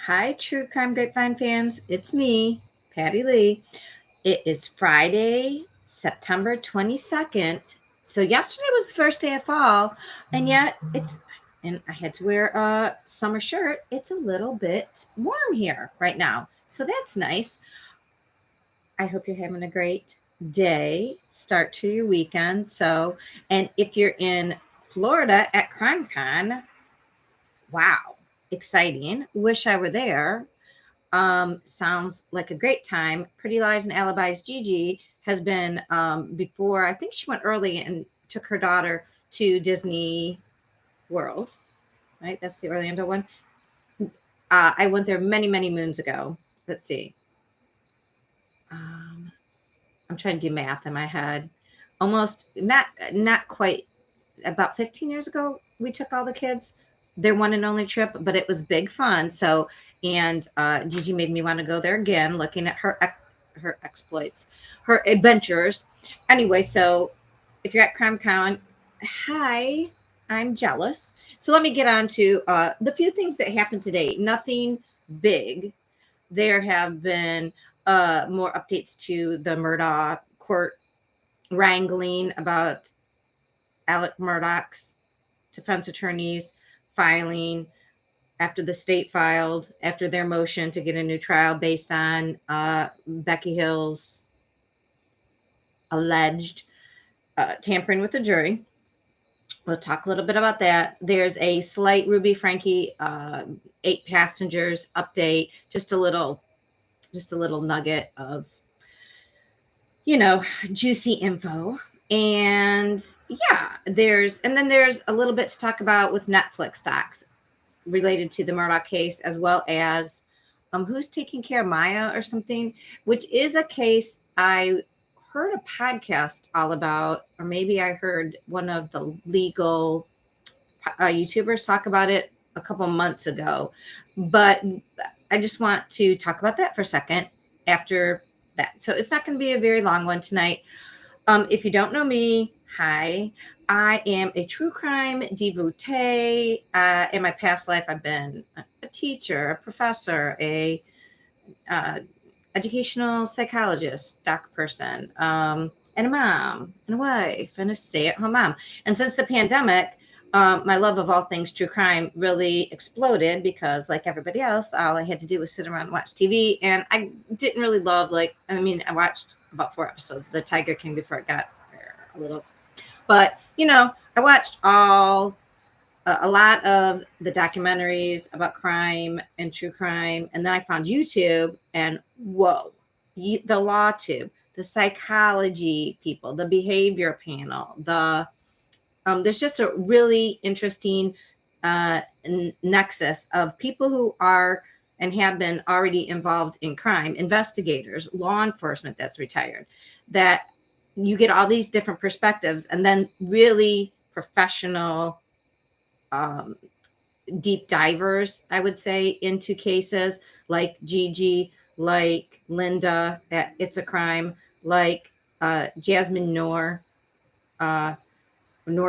Hi, True Crime Grapevine fans. It's me, Patty Lee. It is Friday, September 22nd. So, yesterday was the first day of fall, and yet and I had to wear a summer shirt. It's a little bit warm here right now. So, that's nice. I hope you're having a great day, start to your weekend. And if you're in Florida at CrimeCon, wow, exciting. Wish I were there. Sounds like a great time. Pretty Lies and Alibis Gigi has been before. I think she went early and took her daughter to Disney World, right? That's the Orlando one. I went there many, many moons ago. Let's see. Um, I'm trying to do math in my head. Almost not quite about 15 years ago. We took all the kids. Their one and only trip, but it was big fun. So, and Gigi made me want to go there again, looking at her exploits, her adventures. Anyway, so if you're at CrimeCon, hi, I'm jealous. So let me get on to the few things that happened today. Nothing big. There have been more updates to the Murdaugh court wrangling about Alec Murdaugh's defense attorneys filing after the state filed after their motion to get a new trial based on Becky Hill's alleged tampering with the jury. We'll talk a little bit about that. There's a slight Ruby Frankie 8 passengers update, just a little nugget of juicy info. And yeah, there's a little bit to talk about with Netflix docs related to the Murdaugh case, as well as who's taking care of Maya or something, which is a case I heard a podcast all about, or maybe I heard one of the legal YouTubers talk about it a couple months ago. But I just want to talk about that for a second after that. So it's not going to be a very long one tonight. If you don't know me, hi. I am a true crime devotee. In my past life, I've been a teacher, a professor, a educational psychologist, doc person, and a mom, and a wife, and a stay-at-home mom. And since the pandemic, my love of all things true crime really exploded because, like everybody else, all I had to do was sit around and watch TV. And I didn't really love, I watched about 4 episodes of The Tiger King before it got a little. But, I watched a lot of the documentaries about crime and true crime. And then I found YouTube and whoa, the law tube, the psychology people, the behavior panel, there's just a really interesting nexus of people who are and have been already involved in crime, investigators, law enforcement that's retired, that you get all these different perspectives, and then really professional deep divers, I would say, into cases like Gigi, like Linda at It's a Crime, like Jasmine Noor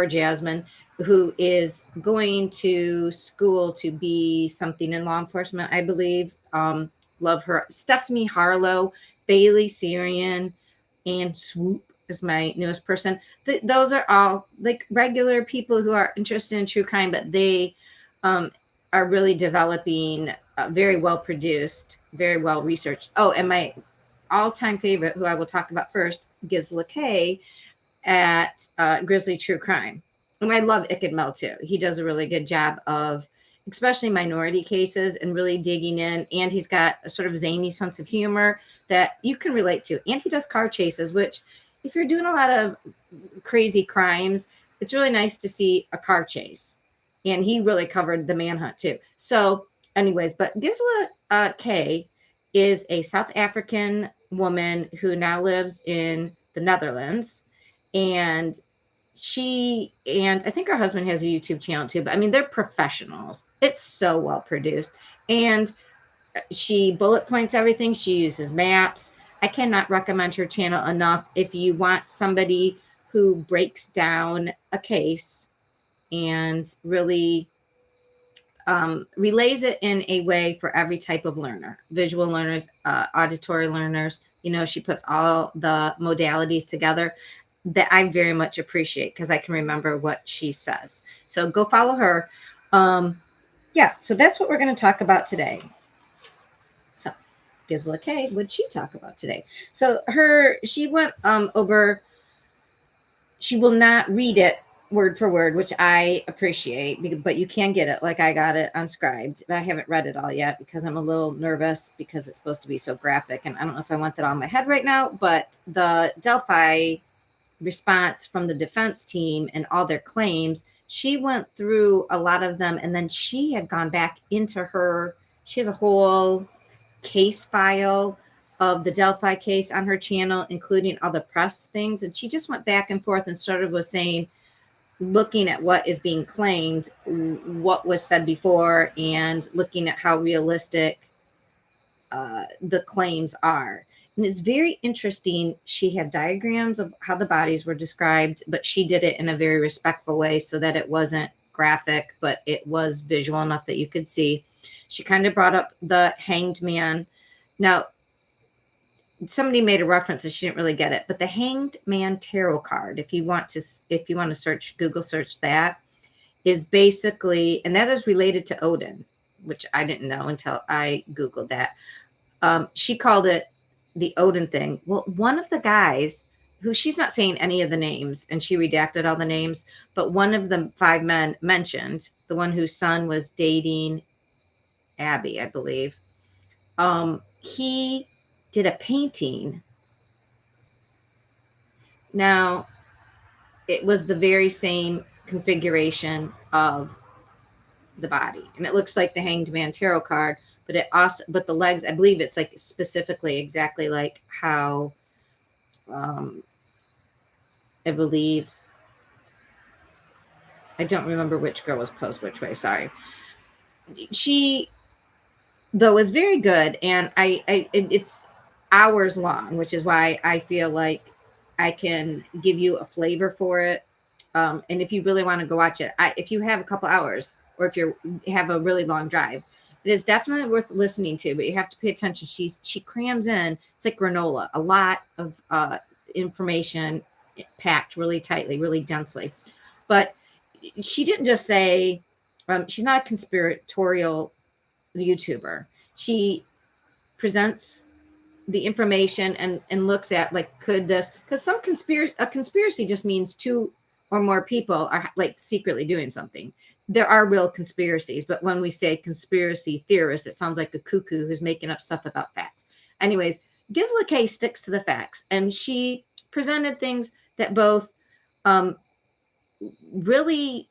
Jasmine, who is going to school to be something in law enforcement, I believe. Love her. Stephanie Harlow, Bailey Syrian, and Swoop is my newest person. Those are all like regular people who are interested in true crime, but they are really developing very well produced, very well researched. Oh, and my all-time favorite, who I will talk about first, Gisla K, at Grizzly True Crime. And I love Icked Mel too. He does a really good job of especially minority cases and really digging in. And he's got a sort of zany sense of humor that you can relate to. And he does car chases, which if you're doing a lot of crazy crimes, it's really nice to see a car chase. And he really covered the manhunt too. So anyways, but Gisla K is a South African woman who now lives in the Netherlands. And I think her husband has a YouTube channel too, but I mean, they're professionals. It's so well produced. And she bullet points everything. She uses maps. I cannot recommend her channel enough if you want somebody who breaks down a case and really relays it in a way for every type of learner, visual learners, auditory learners. She puts all the modalities together that I very much appreciate because I can remember what she says. So go follow her. Yeah, so that's what we're going to talk about today. So Gisela K, what did she talk about today? So she went over, she will not read it word for word, which I appreciate, but you can get it like I got it unscribed. I haven't read it all yet because I'm a little nervous because it's supposed to be so graphic, and I don't know if I want that on my head right now. But the Delphi response from the defense team and all their claims, she went through a lot of them, and then she had gone back into she has a whole case file of the Delphi case on her channel, including all the press things. And she just went back and forth and started was saying, looking at what is being claimed, what was said before, and looking at how realistic the claims are. And it's very interesting. She had diagrams of how the bodies were described, but she did it in a very respectful way so that it wasn't graphic, but it was visual enough that you could see. She kind of brought up the hanged man. Now, somebody made a reference and she didn't really get it, but the hanged man tarot card, if you want to search, Google search that, is basically, and that is related to Odin, which I didn't know until I Googled that. She called it the Odin thing. Well, one of the guys who, she's not saying any of the names and she redacted all the names, but one of the 5 men mentioned, the one whose son was dating Abby, I believe. He did a painting. Now, it was the very same configuration of the body, and it looks like the Hanged Man tarot card, but the legs, I believe it's like specifically exactly like how I believe, I don't remember which girl was posed which way, sorry. She, though, is very good, and it's hours long, which is why I feel like I can give you a flavor for it. And if you really want to go watch it, if you have a couple hours, or if you have a really long drive, it is definitely worth listening to, but you have to pay attention. She crams in, it's like granola, a lot of information packed really tightly, really densely. But she didn't just say, she's not a conspiratorial YouTuber. She presents the information and looks at, like, could this, because a conspiracy just means 2 or more people are like secretly doing something. There are real conspiracies, but when we say conspiracy theorist, it sounds like a cuckoo who's making up stuff without facts. Anyways, Gisela K sticks to the facts, and she presented things that both really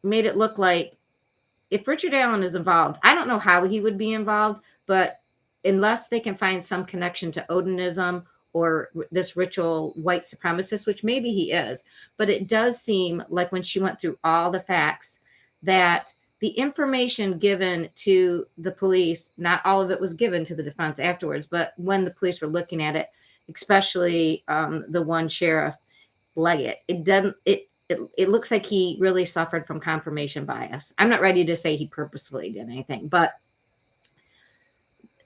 made it look like, if Richard Allen is involved, I don't know how he would be involved, but unless they can find some connection to Odinism or this ritual white supremacist, which maybe he is, but it does seem like when she went through all the facts that the information given to the police, not all of it was given to the defense afterwards, but when the police were looking at it, especially the one sheriff, Leggett, it looks like he really suffered from confirmation bias. I'm not ready to say he purposefully did anything, but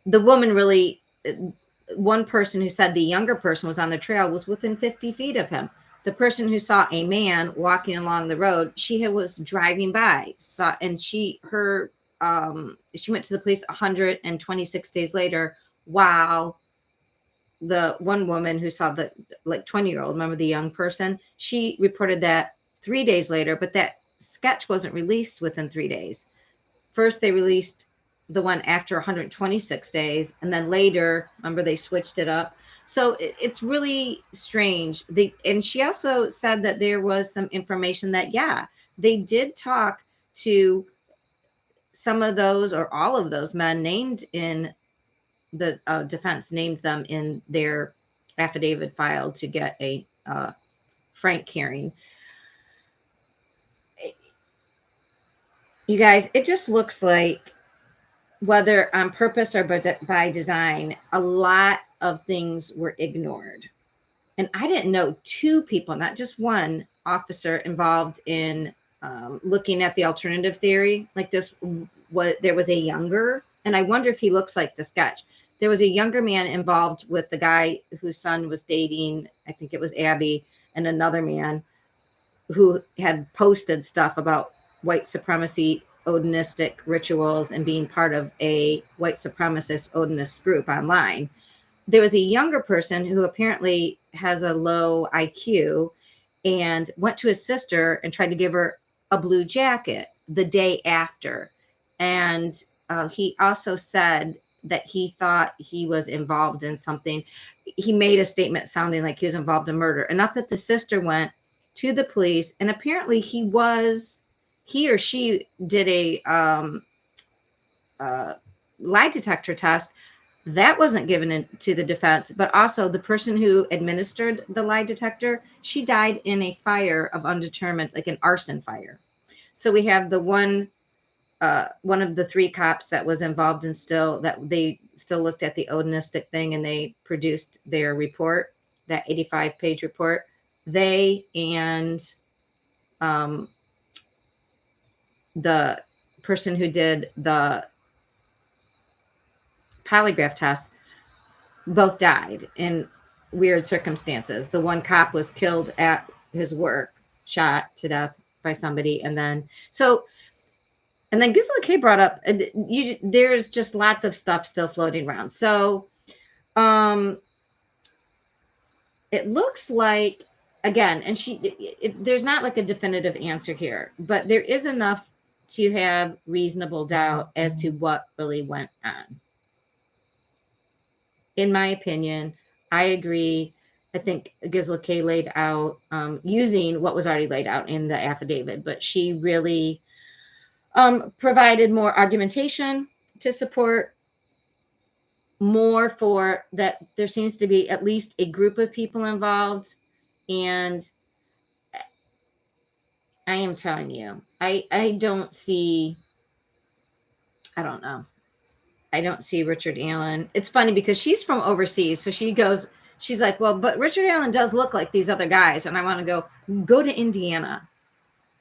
the woman really, one person who said the younger person was on the trail was within 50 feet of him. The person who saw a man walking along the road, she was driving by, and she went to the police 126 days later, while the one woman who saw the 20-year-old, remember the young person, she reported that 3 days later, but that sketch wasn't released within 3 days. First, they released the one after 126 days, and then later, remember, they switched it up. So it's really strange. And she also said that there was some information that, yeah, they did talk to some of those or all of those men named in the defense, named them in their affidavit filed to get a Frank hearing. You guys, it just looks like, whether on purpose or by design, a lot of things were ignored. And I didn't know 2 people, not just one officer, involved in looking at the alternative theory. Like this there was a younger, and I wonder if he looks like the sketch. There was a younger man involved with the guy whose son was dating, I think it was Abby, and another man who had posted stuff about white supremacy, Odinistic rituals, and being part of a white supremacist Odinist group online. There was a younger person who apparently has a low IQ and went to his sister and tried to give her a blue jacket the day after. And he also said that he thought he was involved in something. He made a statement sounding like he was involved in murder. Enough that the sister went to the police, and apparently he or she did a lie detector test. That wasn't given to the defense, but also the person who administered the lie detector, she died in a fire of undetermined, like an arson fire. So we have the one of the three cops that was involved in they still looked at the Odinistic thing, and they produced their report, that 85-page report. They and the person who did the polygraph test both died in weird circumstances. The one cop was killed at his work, shot to death by somebody, and then Gisela K brought up there's just lots of stuff still floating around. So it looks like, again, and there's not like a definitive answer here, but there is enough to have reasonable doubt as to what really went on. In my opinion, I agree. I think Gisela K laid out using what was already laid out in the affidavit, but she really provided more argumentation to support more for that. There seems to be at least a group of people involved. And I am telling you, I don't see, I don't know. I don't see Richard Allen. It's funny because she's from overseas. So she's like, well, but Richard Allen does look like these other guys. And I want to go to Indiana.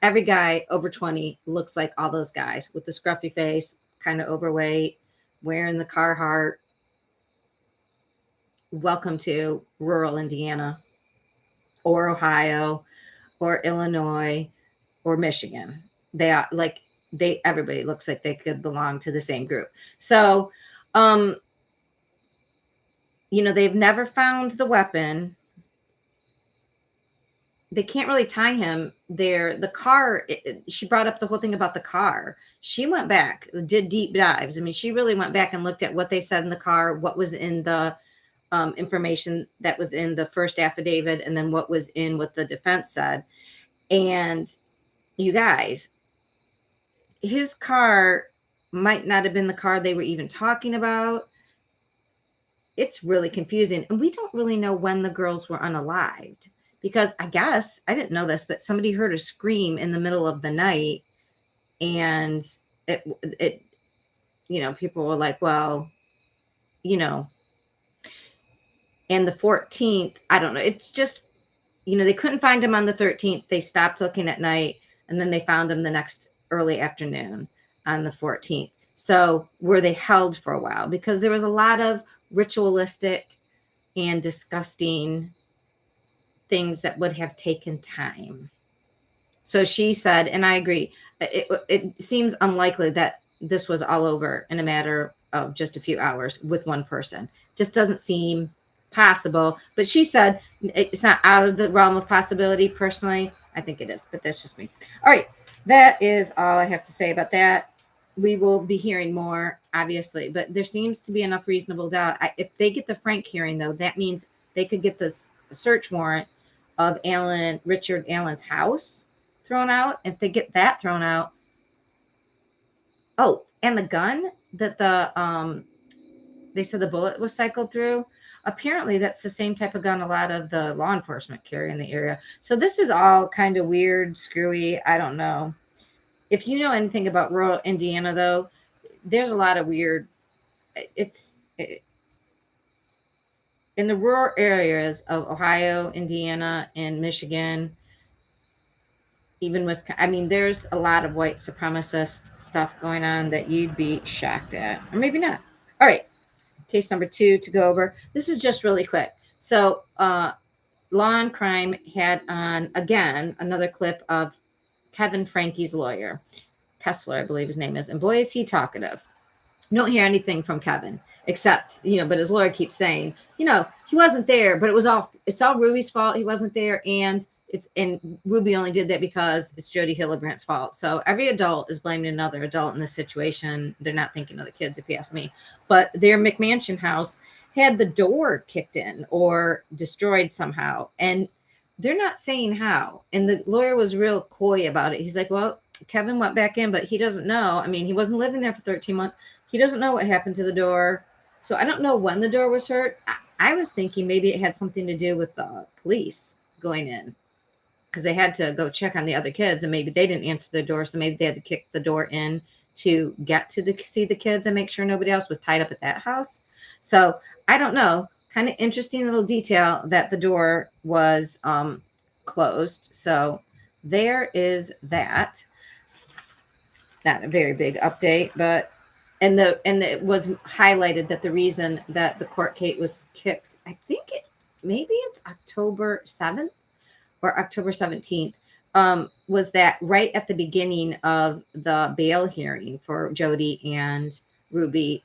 Every guy over 20 looks like all those guys with the scruffy face, kind of overweight, wearing the Carhartt. Welcome to rural Indiana or Ohio or Illinois or Michigan. Everybody looks like they could belong to the same group. So, they've never found the weapon. They can't really tie him there. The car, she brought up the whole thing about the car. She went back, did deep dives. I mean, she really went back and looked at what they said in the car, what was in the information that was in the first affidavit, and then what was in what the defense said. And you guys, his car might not have been the car they were even talking about. It's really confusing. And we don't really know when the girls were unalived, because I guess, I didn't know this, but somebody heard a scream in the middle of the night, and it people were like, well, and the 14th, I don't know. It's just, they couldn't find him on the 13th. They stopped looking at night, and then they found him the next early afternoon on the 14th. So were they held for a while? Because there was a lot of ritualistic and disgusting things that would have taken time. So she said, and I agree, it seems unlikely that this was all over in a matter of just a few hours with one person. Just doesn't seem possible. But she said it's not out of the realm of possibility. Personally, I think it is, but that's just me. All right, that is all I have to say about that. We will be hearing more, obviously, but there seems to be enough reasonable doubt. If they get the Frank hearing, though, that means they could get this search warrant of Richard Allen's house thrown out. If they get that thrown out, and the gun that they said the bullet was cycled through. Apparently, that's the same type of gun a lot of the law enforcement carry in the area. So this is all kind of weird, screwy. I don't know. If you know anything about rural Indiana, though, there's a lot of weird. In the rural areas of Ohio, Indiana, and Michigan, even Wisconsin. I mean, there's a lot of white supremacist stuff going on that you'd be shocked at, or maybe not. All right, case number 2 to go over. This is just really quick. So, Law and Crime had on again another clip of Kevin Frankie's lawyer, Kessler, I believe his name is, and boy is he talkative. Don't hear anything from Kevin except, but his lawyer keeps saying, he wasn't there, but it's all Ruby's fault. He wasn't there. And Ruby only did that because it's Jody Hillebrandt's fault. So every adult is blaming another adult in this situation. They're not thinking of the kids, if you ask me. But their McMansion house had the door kicked in or destroyed somehow. And they're not saying how. And the lawyer was real coy about it. He's like, well, Kevin went back in, but he doesn't know. I mean, he wasn't living there for 13 months. He doesn't know what happened to the door. So I don't know when the door was hurt. I was thinking maybe it had something to do with the police going in because they had to go check on the other kids and maybe they didn't answer the door. So maybe they had to kick the door in to get to see the kids and make sure nobody else was tied up at that house. So I don't know. Kind of interesting little detail that the door was closed. So there is that. Not a very big update, but and it was highlighted that the reason that the court case was kicked, I think maybe it's October 7th or October 17th, was that right at the beginning of the bail hearing for Jody and Ruby,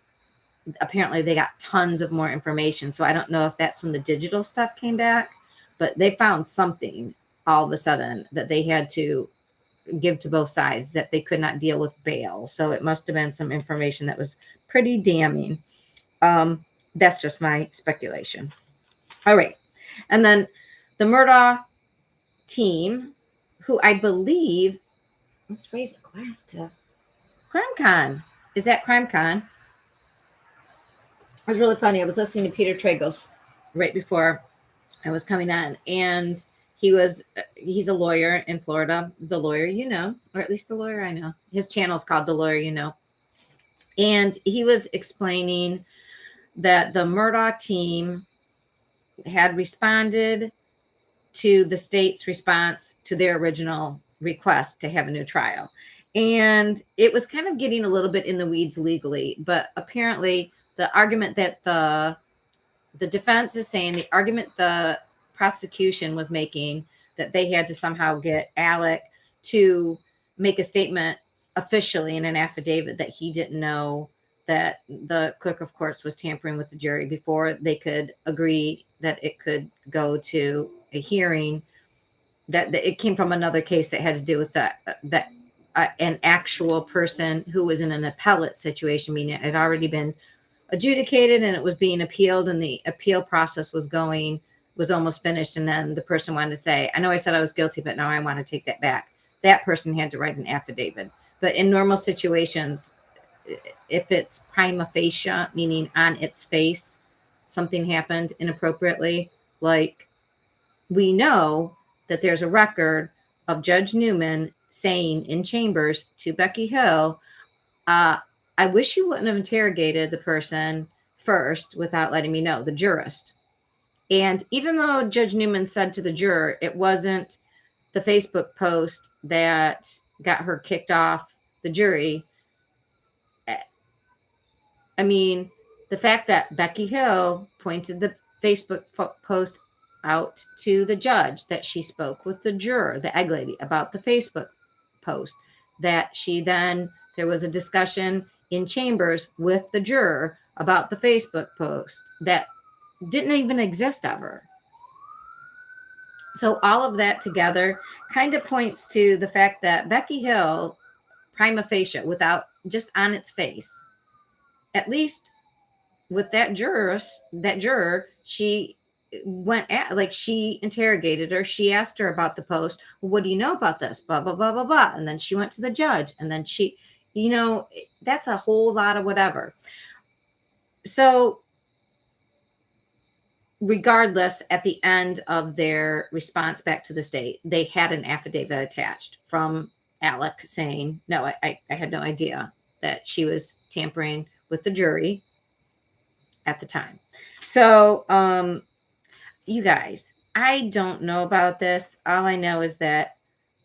apparently they got tons of more information. So I don't know if that's when the digital stuff came back, but they found something all of a sudden that they had to give to both sides that they could not deal with bail. So it must have been some information that was pretty damning. That's just my speculation. All right. And then the Murdaugh team, who I believe, let's raise a glass to CrimeCon. Is that CrimeCon? It was really funny. I was listening to Peter Tragos right before I was coming on, and he's a lawyer in Florida, the lawyer or at least the lawyer I know. His channel is called The Lawyer and he was explaining that the Murdaugh team had responded to the state's response to their original request to have a new trial, and it was kind of getting a little bit in the weeds legally, but apparently the argument that the defense is saying, the argument the prosecution was making, that they had to somehow get Alec to make a statement officially in an affidavit that he didn't know that the clerk of courts was tampering with the jury before they could agree that it could go to a hearing, that it came from another case that had to do with that an actual person who was in an appellate situation, meaning it had already been adjudicated and it was being appealed, and the appeal process was almost finished, and then the person wanted to say, I know I said I was guilty, but now I want to take that back. That person had to write an affidavit. But in normal situations, if it's prima facie, meaning on its face something happened inappropriately, like we know that there's a record of Judge Newman saying in chambers to Becky Hill, I wish you wouldn't have interrogated the person first without letting me know, the jurist. And even though Judge Newman said to the juror, it wasn't the Facebook post that got her kicked off the jury. I mean, the fact that Becky Hill pointed the Facebook post out to the judge, that she spoke with the juror, the egg lady, about the Facebook post, that there was a discussion in chambers with the juror about the Facebook post that didn't even exist ever. So all of that together kind of points to the fact that Becky Hill, prima facie, without just on its face, at least with that juror, she she interrogated her. She asked her about the post. Well, what do you know about this? Blah, blah, blah, blah, blah. And then she went to the judge, and then she, that's a whole lot of whatever. So regardless, at the end of their response back to the state, they had an affidavit attached from Alec saying, no, I had no idea that she was tampering with the jury at the time. So, you guys, I don't know about this. All I know is that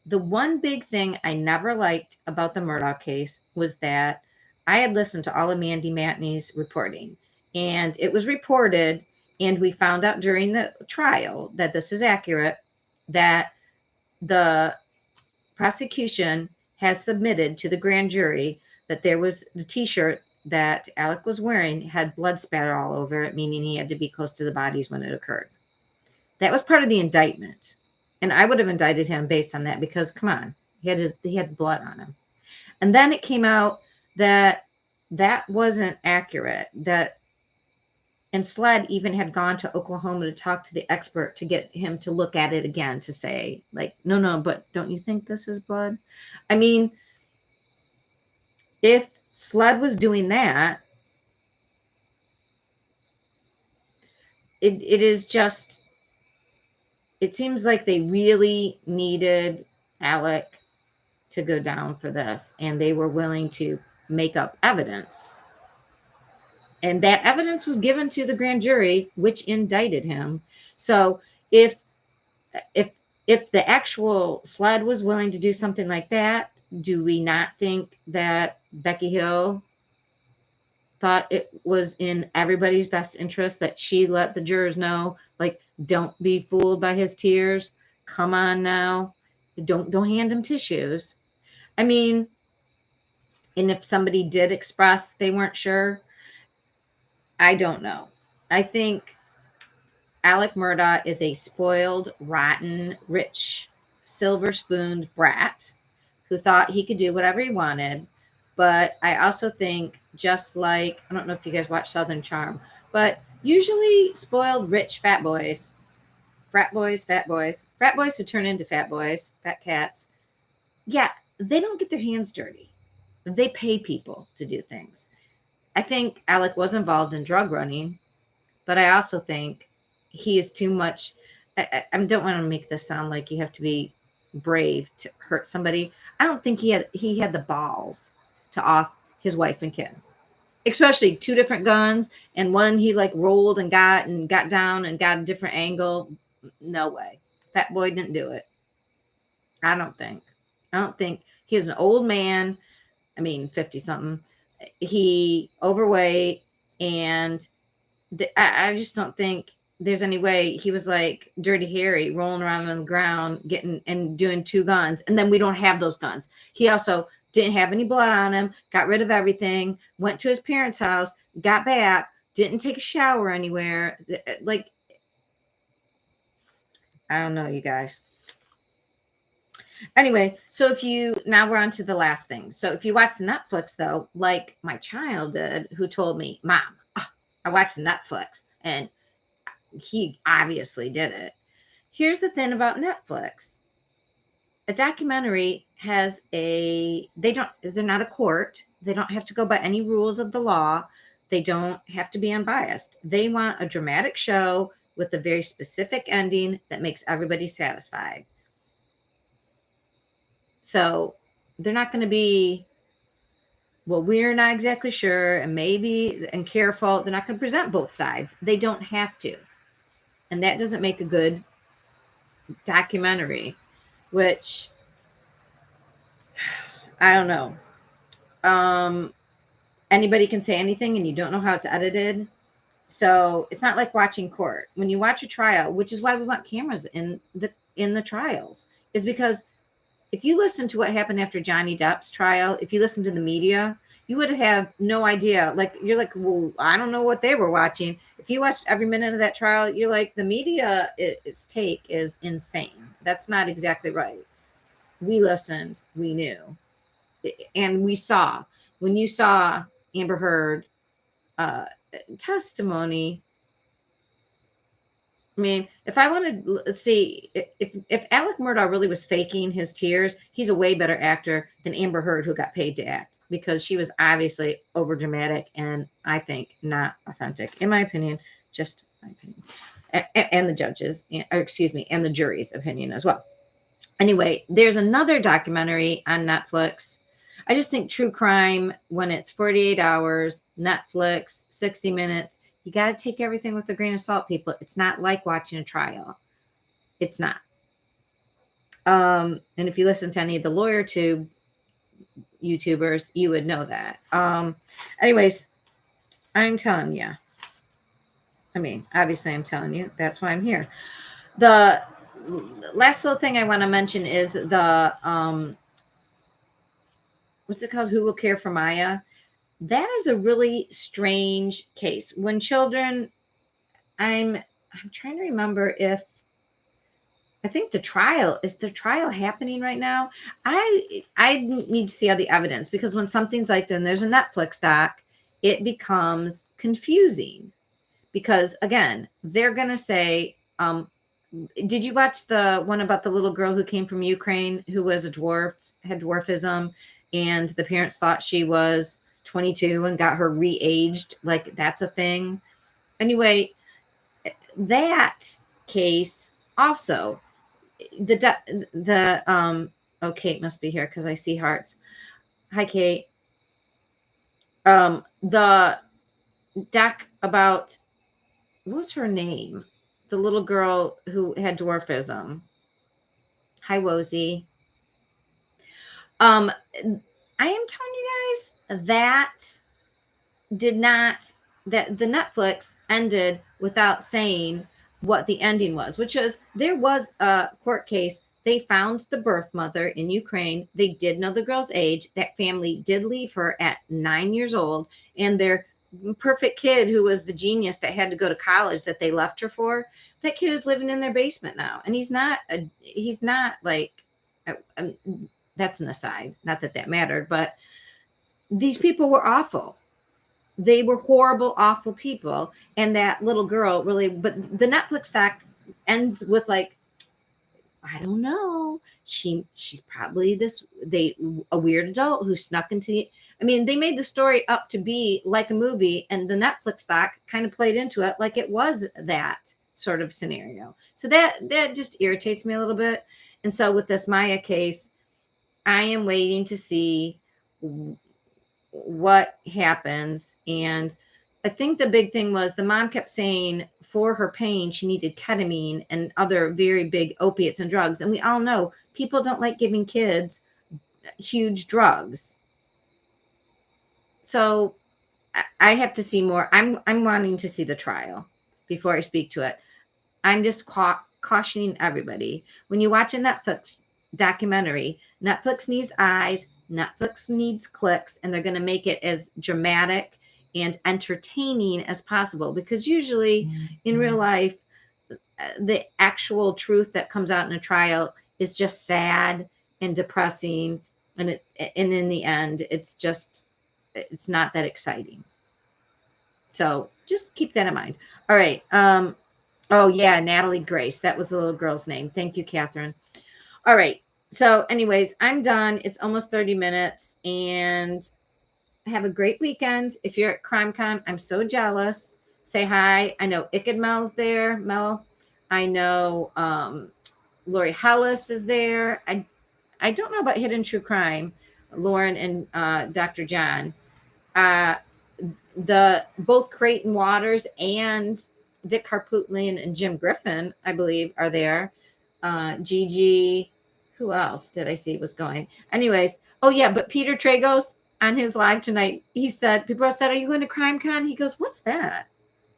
The one big thing I never liked about the Murdaugh case was that I had listened to all of Mandy Matney's reporting, and it was reported, and we found out during the trial that this is accurate, that the prosecution has submitted to the grand jury that there was the t-shirt that Alec was wearing had blood spatter all over it, meaning he had to be close to the bodies when it occurred. That was part of the indictment. And I would have indicted him based on that because, come on, he had blood on him. And then it came out that that wasn't accurate. And Sled even had gone to Oklahoma to talk to the expert to get him to look at it again to say, like, no, but don't you think this is blood? I mean, if Sled was doing that, it is just, it seems like they really needed Alec to go down for this, and they were willing to make up evidence. And that evidence was given to the grand jury, which indicted him. So if the actual Sled was willing to do something like that, do we not think that Becky Hill thought it was in everybody's best interest that she let the jurors know, like, don't be fooled by his tears. Come on now. Don't hand him tissues. I mean, and if somebody did express they weren't sure, I don't know. I think Alec Murdaugh is a spoiled, rotten, rich, silver-spooned brat who thought he could do whatever he wanted. But I also think, just like, I don't know if you guys watch Southern Charm, but usually spoiled, rich, fat boys who turn into fat boys, fat cats, yeah, they don't get their hands dirty. They pay people to do things. I think Alec was involved in drug running, but I also think he is too much. I don't want to make this sound like you have to be brave to hurt somebody. I don't think he had the balls to off his wife and kid, especially 2 different guns, and one he like rolled and got down and got a different angle. No way. That boy didn't do it. I don't think he was an old man. I mean, 50 something. He overweight, and I just don't think there's any way he was like Dirty Harry rolling around on the ground getting and doing 2 guns, and then we don't have those guns. He also didn't have any blood on him, got rid of everything, went to his parents' house, got back, didn't take a shower anywhere. Like, I don't know, you guys. Anyway, so now we're on to the last thing. So if you watch Netflix, though, like my child did, who told me, Mom, I watched Netflix, and he obviously did it. Here's the thing about Netflix. A documentary they're not a court. They don't have to go by any rules of the law. They don't have to be unbiased. They want a dramatic show with a very specific ending that makes everybody satisfied. So they're not going to be, well, we're not exactly sure, and careful. They're not going to present both sides. They don't have to. And that doesn't make a good documentary, which I don't know. Anybody can say anything, and you don't know how it's edited. So it's not like watching court. When you watch a trial, which is why we want cameras in the trials, is because if you listen to what happened after Johnny Depp's trial, if you listen to the media, you would have no idea. Like, you're like, well, I don't know what they were watching. If you watched every minute of that trial, you're like, the media take is insane. That's not exactly right. We listened, we knew, and we saw. When you saw Amber Heard testimony, I mean, if I wanted to see if Alec Murdaugh really was faking his tears, he's a way better actor than Amber Heard, who got paid to act, because she was obviously over dramatic and I think not authentic, in my opinion. Just my opinion, and the judges, and the jury's opinion as well. Anyway, there's another documentary on Netflix. I just think true crime, when it's 48 hours, Netflix, 60 minutes. You got to take everything with a grain of salt, people. It's not like watching a trial. It's not. And if you listen to any of the lawyer tube YouTubers, you would know that. Anyways, I'm telling you. I mean, obviously, I'm telling you. That's why I'm here. The last little thing I want to mention is the what's it called? Who Will Care for Maya? That is a really strange case. When children, I'm trying to remember if I think the trial happening right now. I need to see all the evidence, because when something's like that and there's a Netflix doc, it becomes confusing, because again, they're gonna say, did you watch the one about the little girl who came from Ukraine who was a dwarf, had dwarfism, and the parents thought she was 22 and got her re-aged? Like, that's a thing. Anyway, that case also, oh, Kate must be here because I see hearts. Hi, Kate. The doc about, what was her name? The little girl who had dwarfism. Hi, Wozy. I am telling you guys that that the Netflix ended without saying what the ending was, which was, there was a court case. They found the birth mother in Ukraine. They did know the girl's age. That family did leave her at 9 years old, and their perfect kid, who was the genius that had to go to college that they left her for, that kid is living in their basement now, and he's not like, that's an aside, not that that mattered, but these people were awful. They were horrible, awful people. And that little girl really, but the Netflix doc ends with like, I don't know. She's probably a weird adult who snuck into. I mean, they made the story up to be like a movie, and the Netflix doc kind of played into it like it was that sort of scenario. So that just irritates me a little bit. And so with this Maya case, I am waiting to see what happens. And I think the big thing was the mom kept saying for her pain, she needed ketamine and other very big opiates and drugs. And we all know people don't like giving kids huge drugs. So I have to see more. I'm wanting to see the trial before I speak to it. I'm just cautioning everybody. When you watch a Netflix documentary, Netflix needs eyes, Netflix needs clicks, and they're going to make it as dramatic and entertaining as possible, because usually in real life, the actual truth that comes out in a trial is just sad and depressing, and in the end, it's not that exciting. So just keep that in mind. All right. Oh yeah, Natalie Grace. That was the little girl's name. Thank you, Catherine. All right. So anyways, I'm done. It's almost 30 minutes, and have a great weekend. If you're at CrimeCon, I'm so jealous. Say hi. I know Icked Mel's there. Mel. I know Lori Hellis is there. I don't know about Hidden True Crime, Lauren and Dr. John. Both Creighton Waters and Dick Harpootlian and Jim Griffin, I believe, are there. Gigi, who else did I see was going? Anyways, oh yeah, but Peter Tragos on his live tonight, he said, people said, are you going to CrimeCon? He goes, what's that?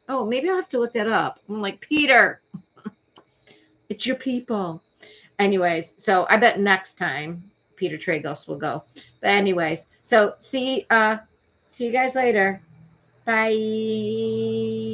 Oh, maybe I'll have to look that up. I'm like, Peter, it's your people. Anyways, so I bet next time Peter Tragos will go. But anyways, so see you guys later. Bye.